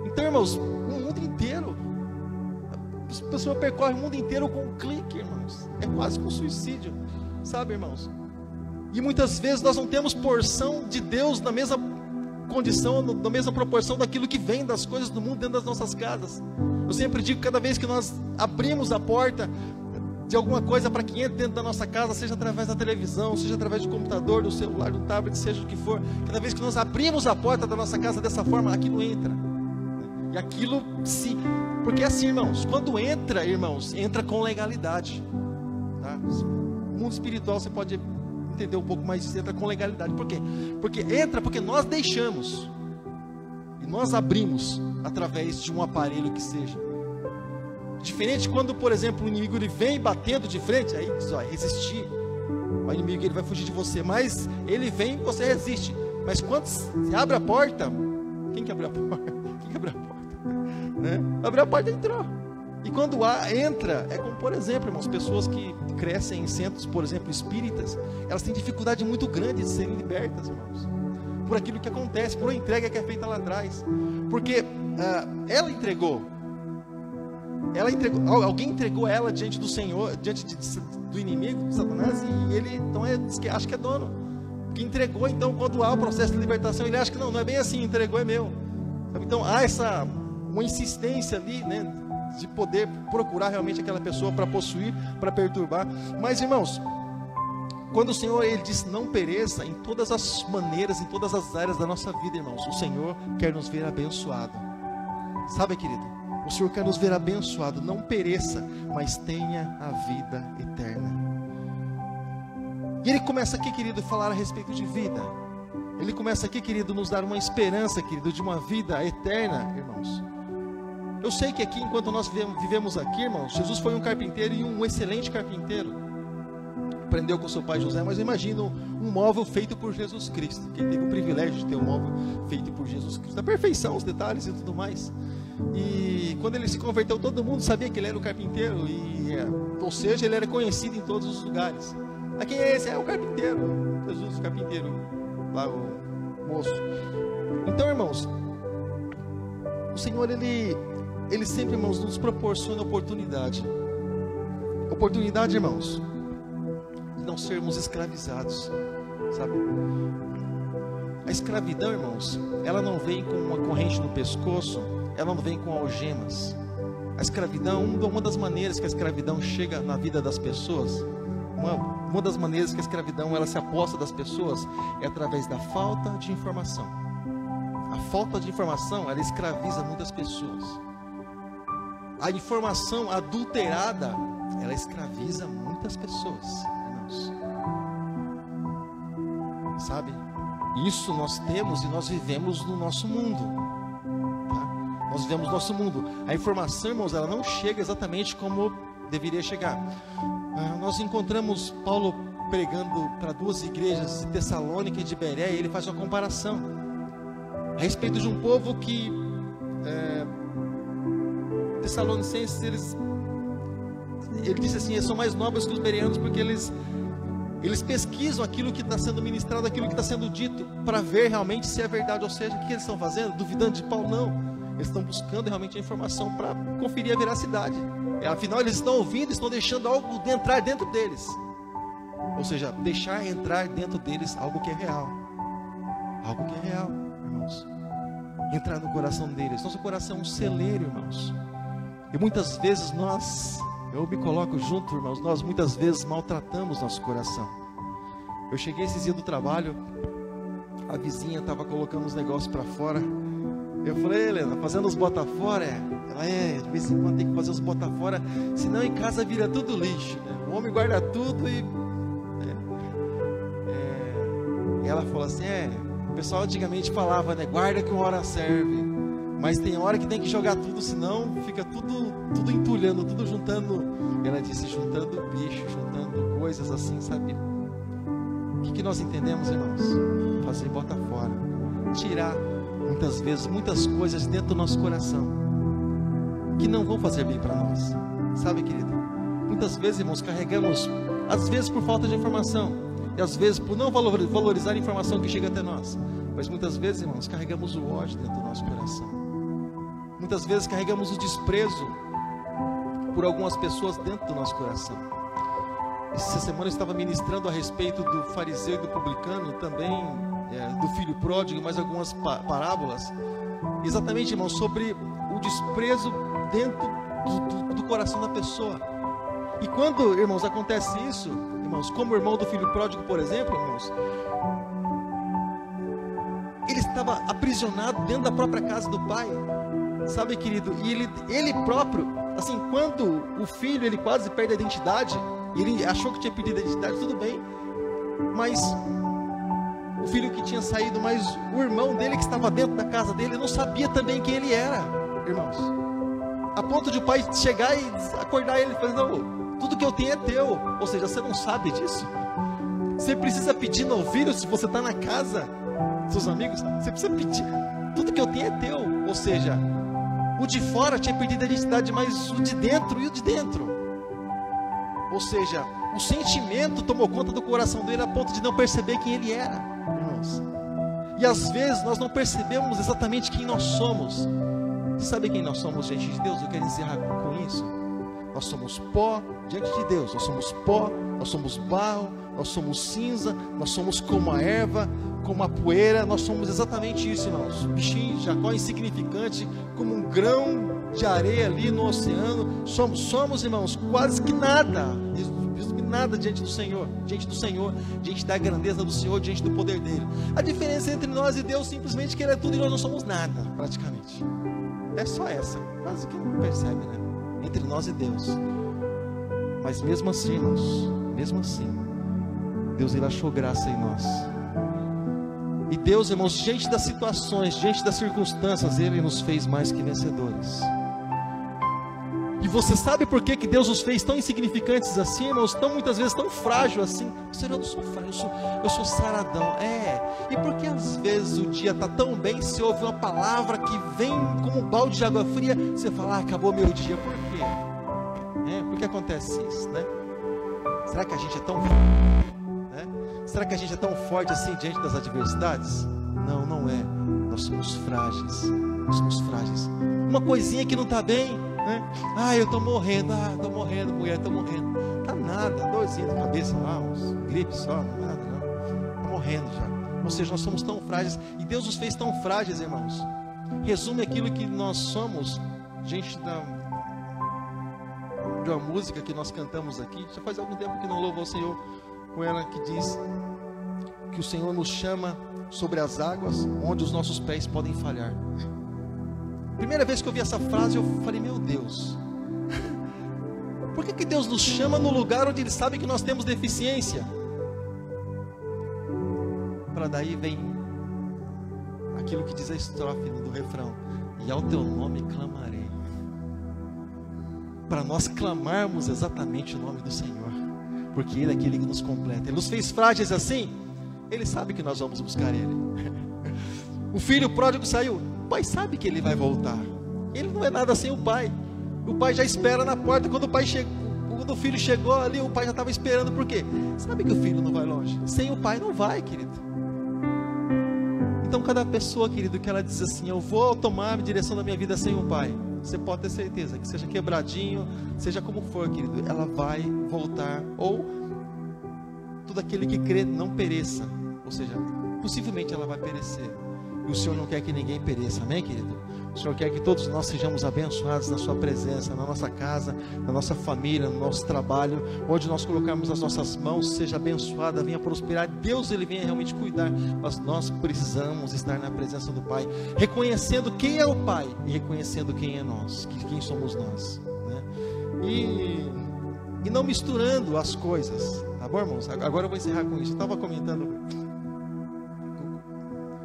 Então, irmãos, o mundo inteiro, a pessoa percorre o mundo inteiro com um clique, irmãos. É quase que um suicídio, sabe, irmãos? E muitas vezes nós não temos porção de Deus na mesma condição, na mesma proporção daquilo que vem das coisas do mundo dentro das nossas casas. Eu sempre digo, cada vez que nós abrimos a porta de alguma coisa para que entre dentro da nossa casa, seja através da televisão, seja através do computador, do celular, do tablet, seja o que for, cada vez que nós abrimos a porta da nossa casa dessa forma, aquilo entra. E aquilo se... Porque assim, irmãos, quando entra, irmãos, entra com legalidade, tá? O mundo espiritual você pode entender um pouco mais disso, entra com legalidade. Por quê? Porque entra porque nós deixamos e nós abrimos através de um aparelho que seja. Diferente quando, por exemplo, o inimigo ele vem batendo de frente, aí diz, ó, resistir. O inimigo ele vai fugir de você, mas ele vem e você resiste. Mas quando se abre a porta, quem que abre a porta? Quem que abre a porta? Né? Abriu a porta e entrou. E quando entra, é como, por exemplo, irmãos, pessoas que crescem em centros, por exemplo, espíritas, elas têm dificuldade muito grande de serem libertas, irmãos, por aquilo que acontece, por uma entrega que é feita lá atrás. Porque ela entregou, alguém entregou ela diante do Senhor, diante do inimigo, de Satanás, e ele então acha que é dono, porque entregou. Então quando há o processo de libertação, ele acha que não é bem assim, entregou, é meu. Então há uma insistência ali, né, de poder procurar realmente aquela pessoa para possuir, para perturbar. Mas, irmãos, quando o Senhor ele diz não pereça, em todas as maneiras, em todas as áreas da nossa vida, irmãos, o Senhor quer nos ver abençoado. Sabe, querido, o Senhor quer nos ver abençoado. Não pereça, mas tenha a vida eterna. E Ele começa aqui, querido, a falar a respeito de vida. Ele começa aqui, querido, nos dar uma esperança, querido, de uma vida eterna, irmãos. Eu sei que aqui, enquanto nós vivemos aqui, irmãos, Jesus foi um carpinteiro e um excelente carpinteiro. Aprendeu com seu pai José, mas eu imagino um móvel feito por Jesus Cristo. Quem teve o privilégio de ter um móvel feito por Jesus Cristo, a perfeição, os detalhes e tudo mais. E quando ele se converteu, todo mundo sabia que ele era o carpinteiro, ou seja, ele era conhecido em todos os lugares. A quem é esse? É o carpinteiro, Jesus, o carpinteiro, lá o moço. Então, irmãos, o Senhor, Ele sempre, irmãos, nos proporciona oportunidade. Oportunidade, irmãos, de não sermos escravizados, sabe? A escravidão, irmãos, ela não vem com uma corrente no pescoço, ela não vem com algemas. A escravidão, uma das maneiras que a escravidão chega na vida das pessoas, uma das maneiras que a escravidão ela se aposta das pessoas é através da falta de informação. A falta de informação, ela escraviza muitas pessoas. A informação adulterada, ela escraviza muitas pessoas, irmãos. Sabe? Isso nós temos e nós vivemos no nosso mundo. Tá? Nós vivemos no nosso mundo. A informação, irmãos, ela não chega exatamente como deveria chegar. Nós encontramos Paulo pregando para duas igrejas de Tessalônica e de Bereia, e ele faz uma comparação a respeito de um povo que Tessalonicenses, ele disse assim, eles são mais nobres que os bereanos, porque eles pesquisam aquilo que está sendo ministrado, aquilo que está sendo dito, para ver realmente se é verdade. Ou seja, o que eles estão fazendo? Duvidando de Paulo? Não, eles estão buscando realmente a informação para conferir a veracidade. Afinal, eles estão ouvindo, estão deixando algo entrar dentro deles. Ou seja, deixar entrar dentro deles algo que é real. Algo que é real, irmãos. Entrar no coração deles. Nosso coração é um celeiro, irmãos. E muitas vezes eu me coloco junto, irmãos, nós muitas vezes maltratamos nosso coração. Eu cheguei esses dias do trabalho, a vizinha estava colocando os negócios para fora. Eu falei: Helena, fazendo os bota fora? Ela de vez em quando tem que fazer os bota fora, senão em casa vira tudo lixo, né? O homem guarda tudo e ela falou assim: o pessoal antigamente falava, né? Guarda que uma hora serve. Mas tem hora que tem que jogar tudo, senão fica tudo entulhando, tudo juntando. Ela disse, juntando bicho, juntando coisas assim, sabe? O que nós entendemos, irmãos? Fazer bota fora. Tirar, muitas vezes, muitas coisas dentro do nosso coração que não vão fazer bem para nós. Sabe, querido? Muitas vezes, irmãos, carregamos, às vezes por falta de informação, e às vezes por não valorizar a informação que chega até nós. Mas muitas vezes, irmãos, carregamos o ódio dentro do nosso coração. Muitas vezes carregamos o desprezo por algumas pessoas dentro do nosso coração. Essa semana eu estava ministrando a respeito do fariseu e do publicano, também do filho pródigo, mais algumas parábolas. Exatamente, irmãos, sobre o desprezo dentro do coração da pessoa. E quando, irmãos, acontece isso, irmãos, como o irmão do filho pródigo, por exemplo, irmãos, ele estava aprisionado dentro da própria casa do pai, sabe, querido? E ele próprio, assim, quando o filho, ele quase perde a identidade, ele achou que tinha perdido a identidade, tudo bem, mas o filho que tinha saído, mas o irmão dele que estava dentro da casa dele, não sabia também quem ele era, irmãos, a ponto de o pai chegar e acordar ele e falar: não, tudo que eu tenho é teu. Ou seja, você não sabe disso. Você precisa pedir no ouvido, se você está na casa, seus amigos, você precisa pedir, tudo que eu tenho é teu. Ou seja, o de fora tinha perdido a identidade, mas o de dentro e o de dentro. Ou seja, o sentimento tomou conta do coração dele a ponto de não perceber quem ele era, irmãos. E às vezes nós não percebemos exatamente quem nós somos. Você sabe quem nós somos diante de Deus? Eu quero encerrar com isso. Nós somos pó diante de Deus. Nós somos pó, nós somos barro, nós somos cinza, nós somos como a erva, como a poeira. Nós somos exatamente isso, irmãos. Bichinho, Jacó insignificante, como um grão de areia ali no oceano. Somos, irmãos, quase que nada. Nada diante do Senhor, diante da grandeza do Senhor, diante do poder dele. A diferença entre nós e Deus simplesmente que ele é tudo e nós não somos nada, praticamente. É só essa, quase que não percebe, né? Entre nós e Deus. Mas mesmo assim, irmãos, mesmo assim, Deus, ele achou graça em nós. E Deus, irmãos, diante das situações, diante das circunstâncias, ele nos fez mais que vencedores. E você sabe por que Deus os fez tão insignificantes assim, irmãos? Tão muitas vezes tão frágil assim. Senhor, eu não sou frágil, eu sou saradão. E porque às vezes o dia está tão bem, se ouve uma palavra que vem como um balde de água fria, você fala: acabou meu dia. Por quê? Por que acontece isso, né? Será que a gente é tão né? Será que a gente é tão forte assim diante das adversidades? Não, não é. Nós somos frágeis. Nós somos frágeis. Uma coisinha que não está bem, né? Eu estou morrendo, mulher, estou morrendo. Tá nada, dorzinha de cabeça lá, uns gripe só, nada, não. Estou morrendo já. Ou seja, nós somos tão frágeis, e Deus nos fez tão frágeis, irmãos. Resume aquilo que nós somos, diante de uma música que nós cantamos aqui. Já faz algum tempo que não louvo ao Senhor com ela, que diz que o Senhor nos chama sobre as águas, onde os nossos pés podem falhar. Primeira vez que eu vi essa frase, eu falei: meu Deus, por que Deus nos chama no lugar onde Ele sabe que nós temos deficiência? Para daí vem aquilo que diz a estrofe do refrão: e ao teu nome clamarei. Para nós clamarmos exatamente o nome do Senhor, porque Ele é aquele que nos completa. Ele nos fez frágeis assim, Ele sabe que nós vamos buscar Ele. O filho pródigo saiu, o pai sabe que ele vai voltar. Ele não é nada sem o pai. O pai já espera na porta. Quando o filho chegou ali, o pai já estava esperando. Por quê? Sabe que o filho não vai longe. Sem o pai não vai, querido. Então cada pessoa, querido, que ela diz assim: eu vou tomar a direção da minha vida sem o pai, você pode ter certeza que seja quebradinho, seja como for, querido, ela vai voltar, ou todo aquele que crê não pereça. Ou seja, possivelmente ela vai perecer. E o Senhor não quer que ninguém pereça, amém, querido? O Senhor quer que todos nós sejamos abençoados na sua presença, na nossa casa, na nossa família, no nosso trabalho, onde nós colocarmos as nossas mãos, seja abençoada, venha prosperar. Deus, Ele venha realmente cuidar, mas nós precisamos estar na presença do Pai, reconhecendo quem é o Pai e reconhecendo quem é nós, quem somos nós, né? E não misturando as coisas, tá bom, irmãos? Agora eu vou encerrar com isso. Eu estava comentando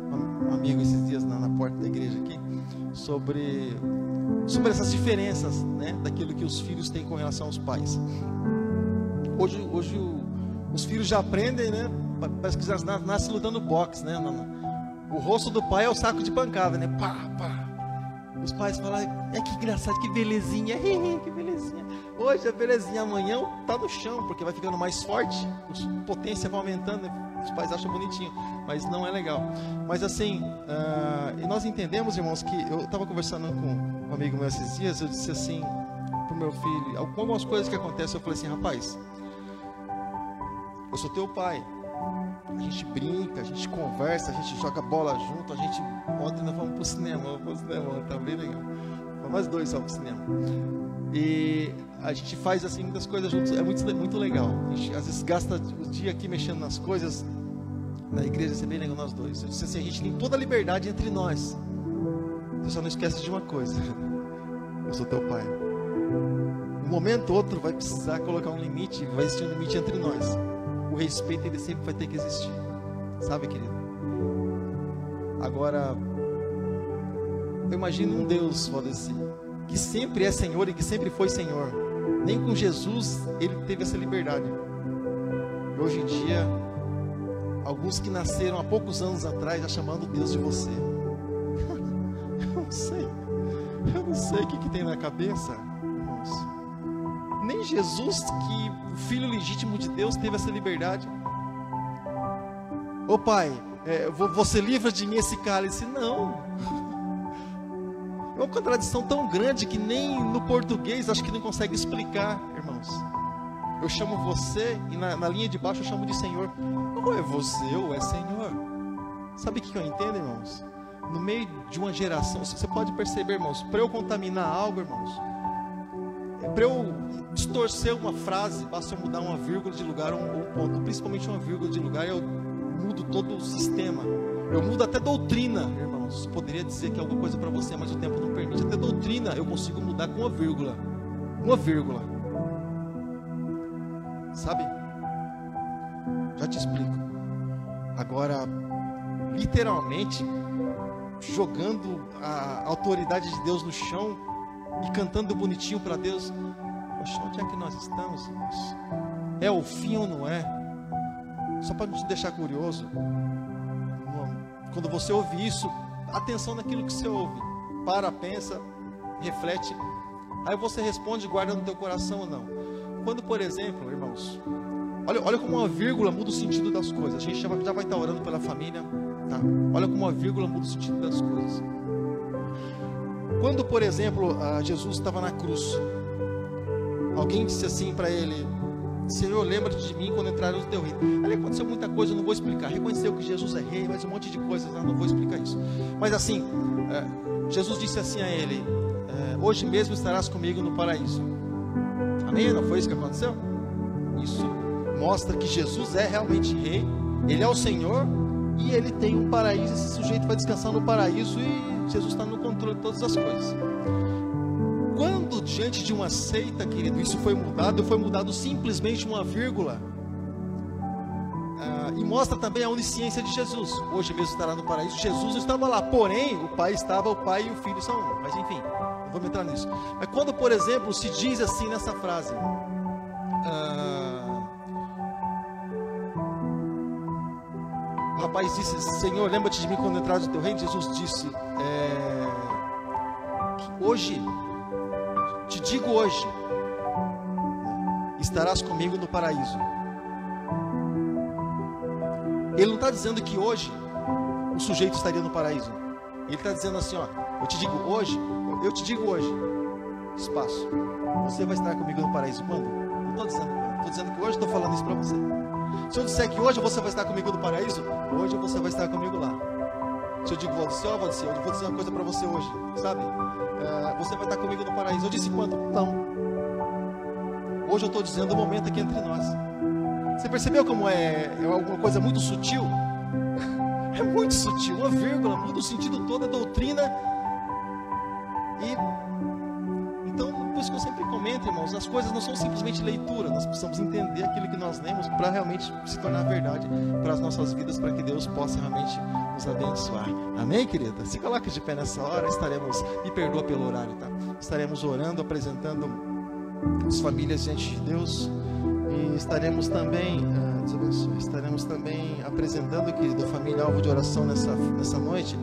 com um amigo esses dias na porta da igreja aqui, sobre essas diferenças, né, daquilo que os filhos têm com relação aos pais. Hoje os filhos já aprendem, né? Parece que já nascem lutando boxe, né? O rosto do pai é o saco de pancada, né? Pá, pá. Os pais falam, que engraçado, que belezinha, que belezinha. Hoje é belezinha, amanhã tá no chão, porque vai ficando mais forte, a potência vai aumentando, os pais acham bonitinho, mas não é legal. Mas assim, e nós entendemos, irmãos, que eu estava conversando com um amigo meu esses dias, eu disse assim pro meu filho, algumas coisas que acontecem, eu falei assim, rapaz, eu sou teu pai, a gente brinca, a gente conversa, a gente joga bola junto, ontem nós vamos pro cinema, tá bem legal, nós dois só pro cinema, e a gente faz assim muitas coisas juntos, é muito legal. A gente às vezes gasta o dia aqui mexendo nas coisas na igreja, isso é bem legal nós dois. Eu disse assim, a gente tem toda a liberdade entre nós, você só não esquece de uma coisa, eu sou teu pai. Um momento ou outro vai precisar colocar um limite, vai existir um limite entre nós. O respeito, ele sempre vai ter que existir, sabe, querido? Agora, eu imagino um Deus, pode assim, que sempre é Senhor e que sempre foi Senhor. Nem com Jesus ele teve essa liberdade. E hoje em dia, alguns que nasceram há poucos anos atrás já chamando Deus de você. Eu não sei o que tem na cabeça, irmãos. Nem Jesus, que o Filho legítimo de Deus, teve essa liberdade. Ô Pai, você livra de mim esse cálice? Não. É uma contradição tão grande que nem no português acho que não consegue explicar, irmãos. Eu chamo você e na linha de baixo eu chamo de Senhor. Ou é você ou é Senhor. Sabe o que eu entendo, irmãos? No meio de uma geração, você pode perceber, irmãos, para eu contaminar algo, irmãos, para eu distorcer uma frase, basta eu mudar uma vírgula de lugar ou um ponto, principalmente uma vírgula de lugar, eu mudo todo o sistema, eu mudo até doutrina, irmãos. Poderia dizer que é alguma coisa para você, mas o tempo não permite. Até doutrina eu consigo mudar com uma vírgula, sabe? Já te explico. Agora, literalmente jogando a autoridade de Deus no chão e cantando bonitinho para Deus. Poxa, onde é que nós estamos, irmãos? É o fim ou não é? Só para te deixar curioso, quando você ouve isso, atenção naquilo que você ouve. Para, pensa, reflete. Aí você responde, guarda no teu coração ou não. Quando, por exemplo, irmãos, olha como uma vírgula muda o sentido das coisas. A gente já vai estar orando pela família, tá? Olha como uma vírgula muda o sentido das coisas. Quando, por exemplo, Jesus estava na cruz, alguém disse assim para ele: Senhor, lembra-te de mim quando entrar no teu reino. Ali aconteceu muita coisa, eu não vou explicar. Reconheceu que Jesus é rei, mas um monte de coisas, não vou explicar isso. Mas assim, Jesus disse assim a ele: hoje mesmo estarás comigo no paraíso. Amém? Não foi isso que aconteceu? Isso mostra que Jesus é realmente rei, ele é o Senhor e ele tem um paraíso. Esse sujeito vai descansar no paraíso e Jesus está no controle de todas as coisas. Quando diante de uma seita, querido, isso foi mudado simplesmente uma vírgula. E mostra também a onisciência de Jesus. Hoje mesmo estará no paraíso. Jesus estava lá, porém o Pai e o Filho são um. Mas enfim, não vamos entrar nisso. Mas quando, por exemplo, se diz assim nessa frase: o rapaz disse: Senhor, lembra-te de mim quando entrares no teu reino. Jesus disse: que hoje, te digo hoje, estarás comigo no paraíso. Ele não está dizendo que hoje o sujeito estaria no paraíso. Ele está dizendo assim: ó, eu te digo hoje, espaço, você vai estar comigo no paraíso. Quando? Não estou dizendo quando, estou dizendo que hoje estou falando isso para você. Se eu disser que hoje você vai estar comigo no paraíso, hoje você vai estar comigo lá. Se eu digo, Valdecir, Valdecir, eu vou dizer uma coisa para você hoje, sabe? Você vai estar comigo no paraíso. Eu disse quando? Não. Hoje eu estou dizendo o momento aqui entre nós. Você percebeu como é alguma coisa muito sutil? É muito sutil, uma vírgula muda o sentido todo da doutrina. Então, por isso que eu sempre comento, irmãos, as coisas não são simplesmente leitura, nós precisamos entender aquilo que nós lemos para realmente se tornar verdade para as nossas vidas, para que Deus possa realmente nos abençoar. Amém, querida? Se coloque de pé nessa hora, estaremos, me perdoa pelo horário, tá? Estaremos orando, apresentando as famílias diante de Deus, e estaremos também, Deus abençoe, estaremos também apresentando, querido, a família alvo de oração nessa noite,